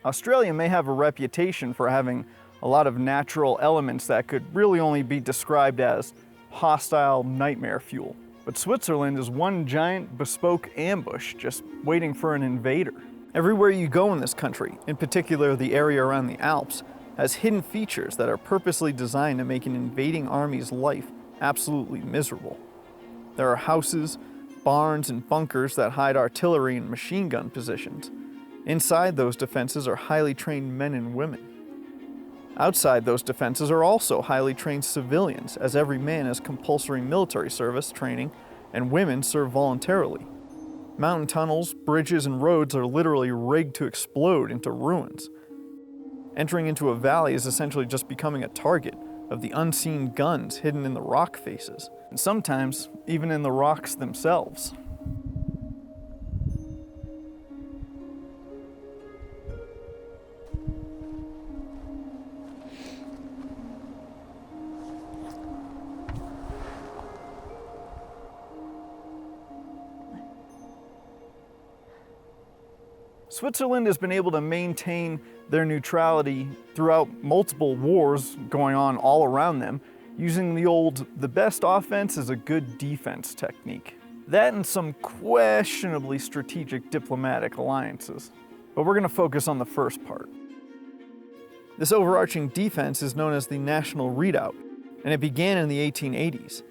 Australia may have a reputation for having a lot of natural elements that could really only be described as hostile nightmare fuel. But Switzerland is one giant bespoke ambush just waiting for an invader. Everywhere you go in this country, in particular the area around the Alps, has hidden features that are purposely designed to make an invading army's life absolutely miserable. There are houses, barns, and bunkers that hide artillery and machine gun positions. Inside those defenses are highly trained men and women. Outside those defenses are also highly trained civilians, as every man has compulsory military service training and women serve voluntarily. Mountain tunnels, bridges, and roads are literally rigged to explode into ruins. Entering into a valley is essentially just becoming a target of the unseen guns hidden in the rock faces, and sometimes even in the rocks themselves. Switzerland has been able to maintain their neutrality throughout multiple wars going on all around them, using the best offense is a good defense technique. That and some questionably strategic diplomatic alliances. But we're going to focus on the first part. This overarching defense is known as the National Redoubt, and it began in the 1880s.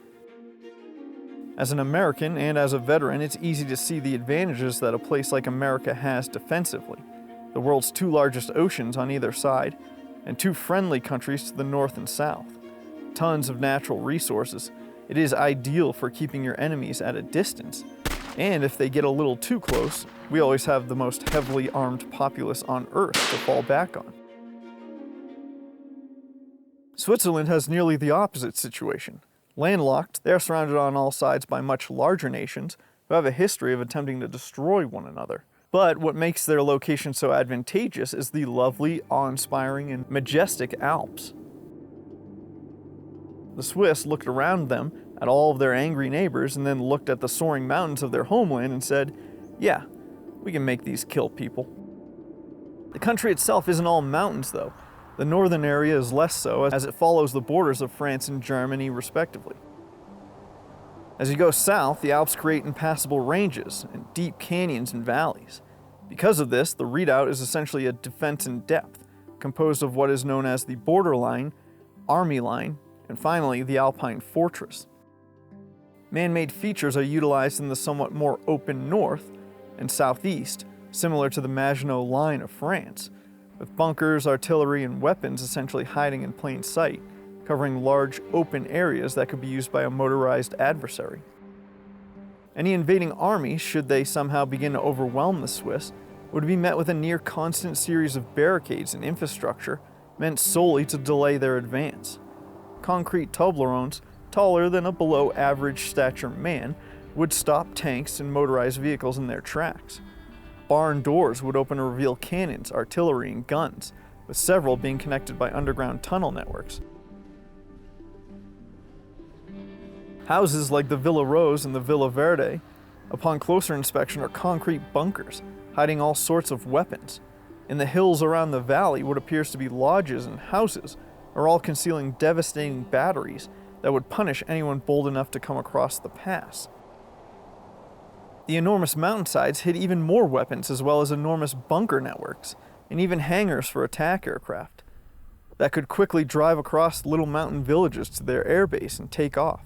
As an American and as a veteran, it's easy to see the advantages that a place like America has defensively. The world's two largest oceans on either side, and two friendly countries to the north and south. Tons of natural resources. It is ideal for keeping your enemies at a distance. And if they get a little too close, we always have the most heavily armed populace on Earth to fall back on. Switzerland has nearly the opposite situation. Landlocked, they are surrounded on all sides by much larger nations who have a history of attempting to destroy one another. But what makes their location so advantageous is the lovely, awe-inspiring, and majestic Alps. The Swiss looked around them at all of their angry neighbors and then looked at the soaring mountains of their homeland and said, yeah, we can make these kill people. The country itself isn't all mountains though. The northern area is less so, as it follows the borders of France and Germany respectively. As you go south, the Alps create impassable ranges and deep canyons and valleys. Because of this, the redoubt is essentially a defense in depth, composed of what is known as the borderline, army line, and finally the Alpine Fortress. Man-made features are utilized in the somewhat more open north and southeast, similar to the Maginot Line of France, with bunkers, artillery, and weapons essentially hiding in plain sight, covering large open areas that could be used by a motorized adversary. Any invading army, should they somehow begin to overwhelm the Swiss, would be met with a near constant series of barricades and infrastructure meant solely to delay their advance. Concrete Toblerones, taller than a below-average stature man, would stop tanks and motorized vehicles in their tracks. Barn doors would open to reveal cannons, artillery, and guns, with several being connected by underground tunnel networks. Houses like the Villa Rose and the Villa Verde, upon closer inspection, are concrete bunkers, hiding all sorts of weapons. In the hills around the valley, what appears to be lodges and houses are all concealing devastating batteries that would punish anyone bold enough to come across the pass. The enormous mountainsides hid even more weapons, as well as enormous bunker networks, and even hangars for attack aircraft that could quickly drive across little mountain villages to their airbase and take off.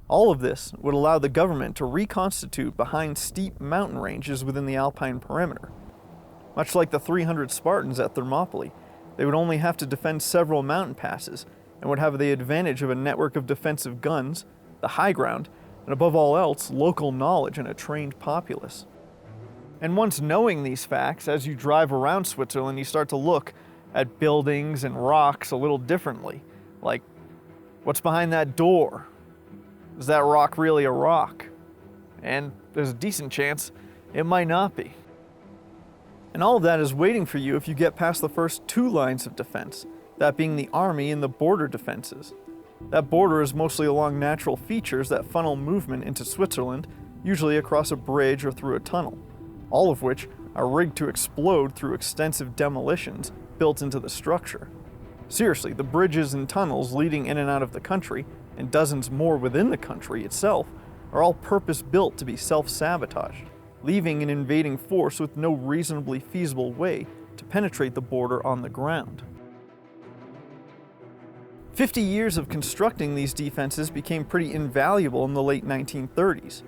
All of this would allow the government to reconstitute behind steep mountain ranges within the Alpine perimeter. Much like the 300 Spartans at Thermopylae, they would only have to defend several mountain passes and would have the advantage of a network of defensive guns, the high ground, and above all else, local knowledge and a trained populace. And once knowing these facts, as you drive around Switzerland, you start to look at buildings and rocks a little differently. Like, what's behind that door? Is that rock really a rock? And there's a decent chance it might not be. And all of that is waiting for you if you get past the first two lines of defense, that being the army and the border defenses. That border is mostly along natural features that funnel movement into Switzerland, usually across a bridge or through a tunnel, all of which are rigged to explode through extensive demolitions built into the structure. Seriously, the bridges and tunnels leading in and out of the country, and dozens more within the country itself, are all purpose-built to be self-sabotaged, leaving an invading force with no reasonably feasible way to penetrate the border on the ground. 50 years of constructing these defenses became pretty invaluable in the late 1930s.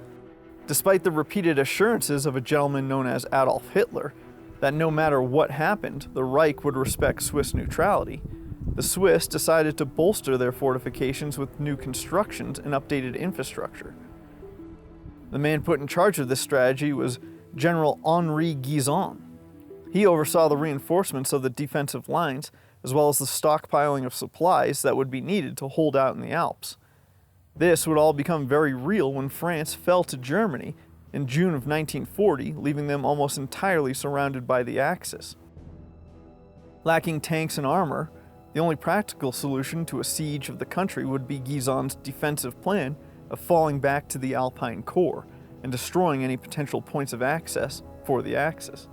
Despite the repeated assurances of a gentleman known as Adolf Hitler that no matter what happened, the Reich would respect Swiss neutrality, the Swiss decided to bolster their fortifications with new constructions and updated infrastructure. The man put in charge of this strategy was General Henri Guisan. He oversaw the reinforcements of the defensive lines, as well as the stockpiling of supplies that would be needed to hold out in the Alps. This would all become very real when France fell to Germany in June of 1940, leaving them almost entirely surrounded by the Axis. Lacking tanks and armor, the only practical solution to a siege of the country would be Guisan's defensive plan of falling back to the Alpine core and destroying any potential points of access for the Axis.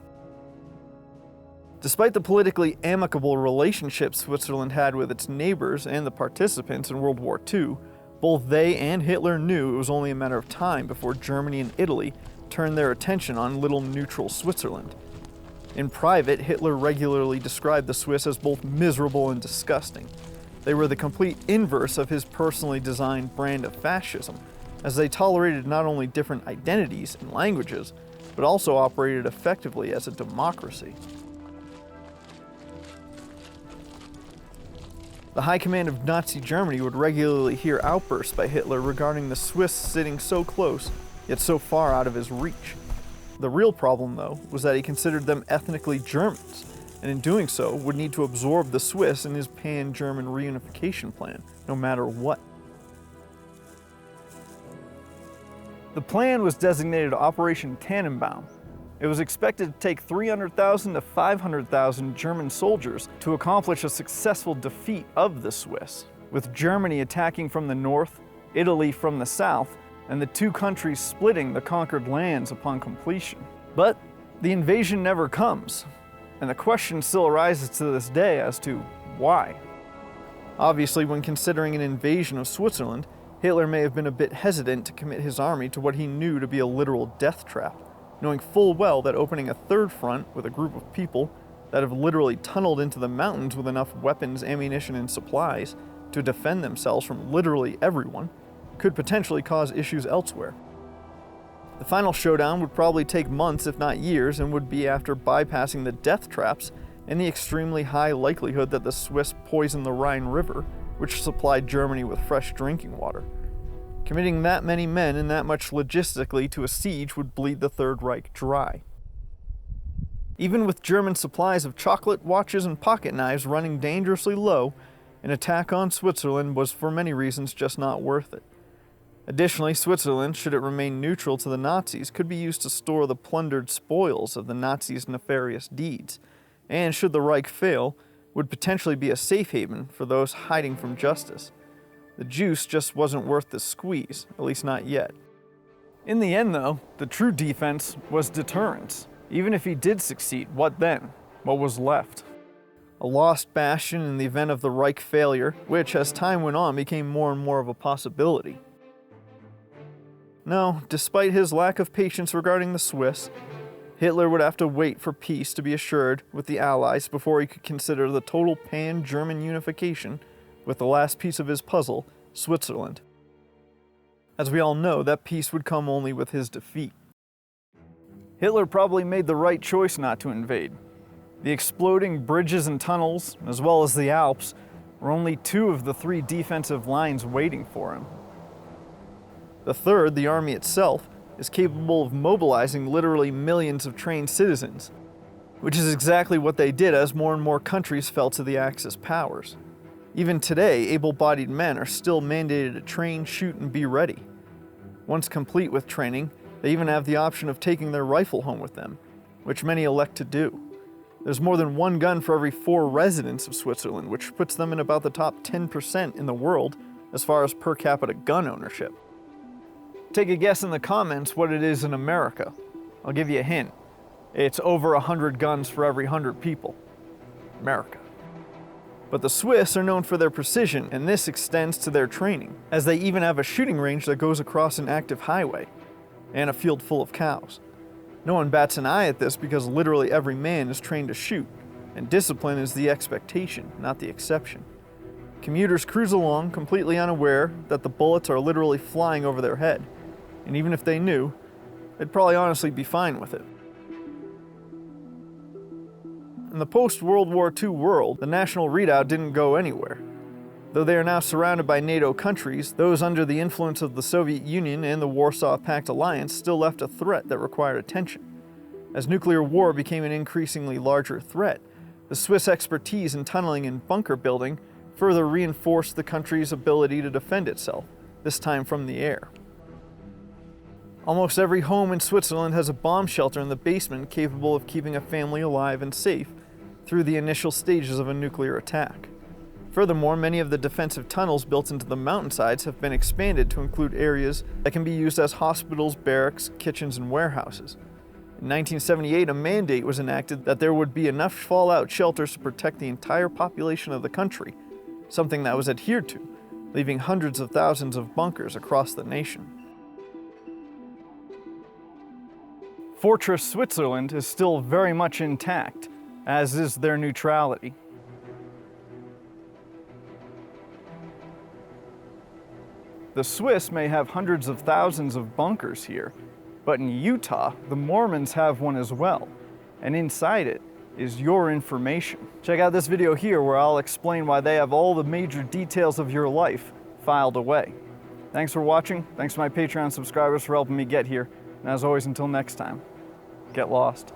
Despite the politically amicable relationship Switzerland had with its neighbors and the participants in World War II, both they and Hitler knew it was only a matter of time before Germany and Italy turned their attention on little neutral Switzerland. In private, Hitler regularly described the Swiss as both miserable and disgusting. They were the complete inverse of his personally designed brand of fascism, as they tolerated not only different identities and languages, but also operated effectively as a democracy. The high command of Nazi Germany would regularly hear outbursts by Hitler regarding the Swiss sitting so close, yet so far out of his reach. The real problem, though, was that he considered them ethnically Germans, and in doing so would need to absorb the Swiss in his pan-German reunification plan, no matter what. The plan was designated Operation Tannenbaum. It was expected to take 300,000 to 500,000 German soldiers to accomplish a successful defeat of the Swiss, with Germany attacking from the north, Italy from the south, and the two countries splitting the conquered lands upon completion. But the invasion never comes, and the question still arises to this day as to why. Obviously, when considering an invasion of Switzerland, Hitler may have been a bit hesitant to commit his army to what he knew to be a literal death trap, knowing full well that opening a third front with a group of people that have literally tunneled into the mountains with enough weapons, ammunition, and supplies to defend themselves from literally everyone could potentially cause issues elsewhere. The final showdown would probably take months if not years and would be after bypassing the death traps and the extremely high likelihood that the Swiss poisoned the Rhine River, which supplied Germany with fresh drinking water. Committing that many men and that much logistically to a siege would bleed the Third Reich dry. Even with German supplies of chocolate, watches, and pocket knives running dangerously low, an attack on Switzerland was for many reasons just not worth it. Additionally, Switzerland, should it remain neutral to the Nazis, could be used to store the plundered spoils of the Nazis' nefarious deeds, and should the Reich fail, would potentially be a safe haven for those hiding from justice. The juice just wasn't worth the squeeze, at least not yet. In the end, though, the true defense was deterrence. Even if he did succeed, what then? What was left? A lost bastion in the event of the Reich failure, which, as time went on, became more and more of a possibility. No, despite his lack of patience regarding the Swiss, Hitler would have to wait for peace to be assured with the Allies before he could consider the total pan-German unification with the last piece of his puzzle, Switzerland. As we all know, that peace would come only with his defeat. Hitler probably made the right choice not to invade. The exploding bridges and tunnels, as well as the Alps, were only two of the three defensive lines waiting for him. The third, the army itself, is capable of mobilizing literally millions of trained citizens, which is exactly what they did as more and more countries fell to the Axis powers. Even today, able-bodied men are still mandated to train, shoot, and be ready. Once complete with training, they even have the option of taking their rifle home with them, which many elect to do. There's more than one gun for every 4 residents of Switzerland, which puts them in about the top 10% in the world as far as per capita gun ownership. Take a guess in the comments what it is in America. I'll give you a hint. It's over 100 guns for every 100 people. America. But the Swiss are known for their precision, and this extends to their training, as they even have a shooting range that goes across an active highway, and a field full of cows. No one bats an eye at this because literally every man is trained to shoot, and discipline is the expectation, not the exception. Commuters cruise along completely unaware that the bullets are literally flying over their head, and even if they knew, they'd probably honestly be fine with it. In the post-World War II world, the National Redoubt didn't go anywhere. Though they are now surrounded by NATO countries, those under the influence of the Soviet Union and the Warsaw Pact alliance still left a threat that required attention. As nuclear war became an increasingly larger threat, the Swiss expertise in tunneling and bunker building further reinforced the country's ability to defend itself, this time from the air. Almost every home in Switzerland has a bomb shelter in the basement capable of keeping a family alive and safe through the initial stages of a nuclear attack. Furthermore, many of the defensive tunnels built into the mountainsides have been expanded to include areas that can be used as hospitals, barracks, kitchens, and warehouses. In 1978, a mandate was enacted that there would be enough fallout shelters to protect the entire population of the country, something that was adhered to, leaving hundreds of thousands of bunkers across the nation. Fortress Switzerland is still very much intact, as is their neutrality. The Swiss may have hundreds of thousands of bunkers here, but in Utah, the Mormons have one as well, and inside it is your information. Check out this video here where I'll explain why they have all the major details of your life filed away. Thanks for watching, thanks to my Patreon subscribers for helping me get here, and as always, until next time, get lost.